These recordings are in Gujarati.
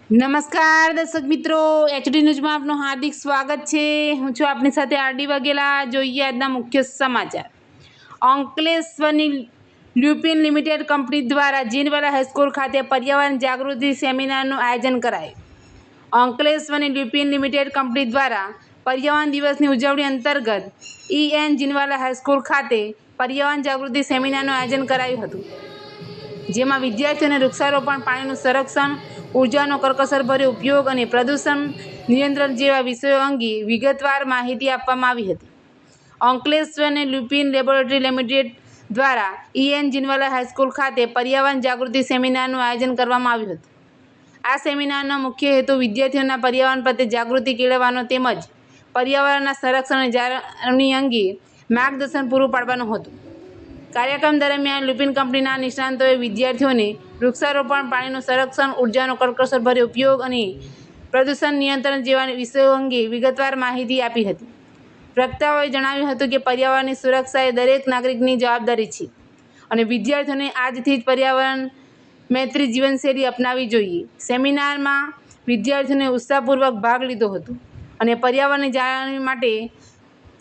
નમસ્કાર દર્શક મિત્રો, એચડી ન્યૂઝમાં આપનું હાર્દિક સ્વાગત છે। હું છું આપની સાથે આરડી વાઘેલા। જોઈએ આજના મુખ્ય સમાચાર। અંકલેશ્વરની લ્યુપિન લિમિટેડ કંપની દ્વારા જીનવાલા હાઈસ્કૂલ ખાતે પર્યાવરણ જાગૃતિ સેમિનારનું આયોજન કરાયું। અંકલેશ્વરની લ્યુપિન લિમિટેડ કંપની દ્વારા પર્યાવરણ દિવસની ઉજવણી અંતર્ગત EN જીનવાલા હાઈસ્કૂલ ખાતે પર્યાવરણ જાગૃતિ સેમિનારનું આયોજન કરાયું હતું, જેમાં વિદ્યાર્થીઓને વૃક્ષારોપણ, પાણીનું સંરક્ષણ, ઉર્જાનો કરકસરભર્યો ઉપયોગ અને પ્રદૂષણ નિયંત્રણ જેવા વિષયો અંગે વિગતવાર માહિતી આપવામાં આવી હતી। અંકલેશ્વરની લ્યુપિન લેબોરેટરી લિમિટેડ દ્વારા EN જીનવાલા હાઈસ્કૂલ ખાતે પર્યાવરણ જાગૃતિ સેમિનારનું આયોજન કરવામાં આવ્યું હતું। આ સેમિનારનો મુખ્ય હેતુ વિદ્યાર્થીઓના પર્યાવરણ પ્રત્યે જાગૃતિ કેળવવાનો તેમજ પર્યાવરણના સંરક્ષણ અને જાળવણી અંગે માર્ગદર્શન પૂરું પાડવાનું હતું। કાર્યક્રમ દરમિયાન લ્યુપિન કંપનીના નિષ્ણાતોએ વિદ્યાર્થીઓને વૃક્ષારોપણ, પાણીનું સંરક્ષણ, ઉર્જાનો કરકસરભર્યો ઉપયોગ અને પ્રદૂષણ નિયંત્રણ જેવા વિષયો અંગે વિગતવાર માહિતી આપી હતી। વક્તાઓએ જણાવ્યું હતું કે પર્યાવરણની સુરક્ષા એ દરેક નાગરિકની જવાબદારી છે અને વિદ્યાર્થીઓને આજથી જ પર્યાવરણ મૈત્રી જીવનશૈલી અપનાવવી જોઈએ। સેમિનારમાં વિદ્યાર્થીઓને ઉત્સાહપૂર્વક ભાગ લીધો હતો અને પર્યાવરણની જાળવણી માટે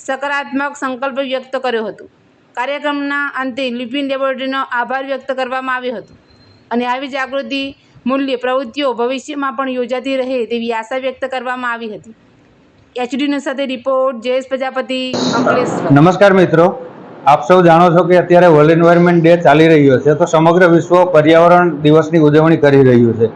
સકારાત્મક સંકલ્પ વ્યક્ત કર્યો હતો। કાર્યક્રમના અંતે લ્યુપિન લેબોરેટરીનો આભાર વ્યક્ત કરવામાં આવ્યો હતો અને આવી જાગૃતિ મૂલ્ય પ્રવૃત્તિઓ ભવિષ્યમાં પણ યોજાતી રહે તેવી આશા વ્યક્ત કરવામાં આવી હતી। એચડી ન્યૂઝ સાથે રિપોર્ટ જયેશ પ્રજાપતિ, અંકલેશ્વર। નમસ્કાર મિત્રો, આપ સૌ જાણો છો કે અત્યારે વર્લ્ડ એન્વાયરમેન્ટ ડે ચાલી રહ્યો છે, તો સમગ્ર વિશ્વ પર્યાવરણ દિવસની ઉજવણી કરી રહ્યું છે।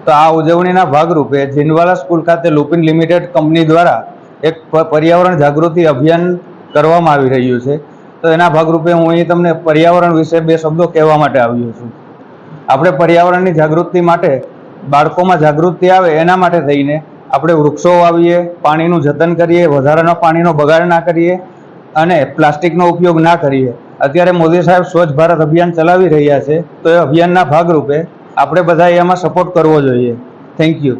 તો આ ઉજવણીના ભાગરૂપે જીનવાલા સ્કૂલ ખાતે લ્યુપિન લિમિટેડ કંપની દ્વારા એક પર્યાવરણ જાગૃતિ અભિયાન કરવામાં આવી રહ્યું છે। તો એના ભાગરૂપે હું અહીં તમને પર્યાવરણ વિશે બે શબ્દો કહેવા માટે આવ્યો છું। આપણે પર્યાવરણની જાગૃતિ માટે બાળકોમાં જાગૃતિ આવે એના માટે થઈને આપણે વૃક્ષો વાવીએ, પાણીનું જતન કરીએ, વધારાનો પાણીનો બગાડ ના કરીએ અને પ્લાસ્ટિકનો ઉપયોગ ના કરીએ। અત્યારે મોદી સાહેબ સ્વચ્છ ભારત અભિયાન ચલાવી રહ્યા છે, તો એ અભિયાનના ભાગરૂપે આપણે બધાએ એમાં સપોર્ટ કરવો જોઈએ। Thank you.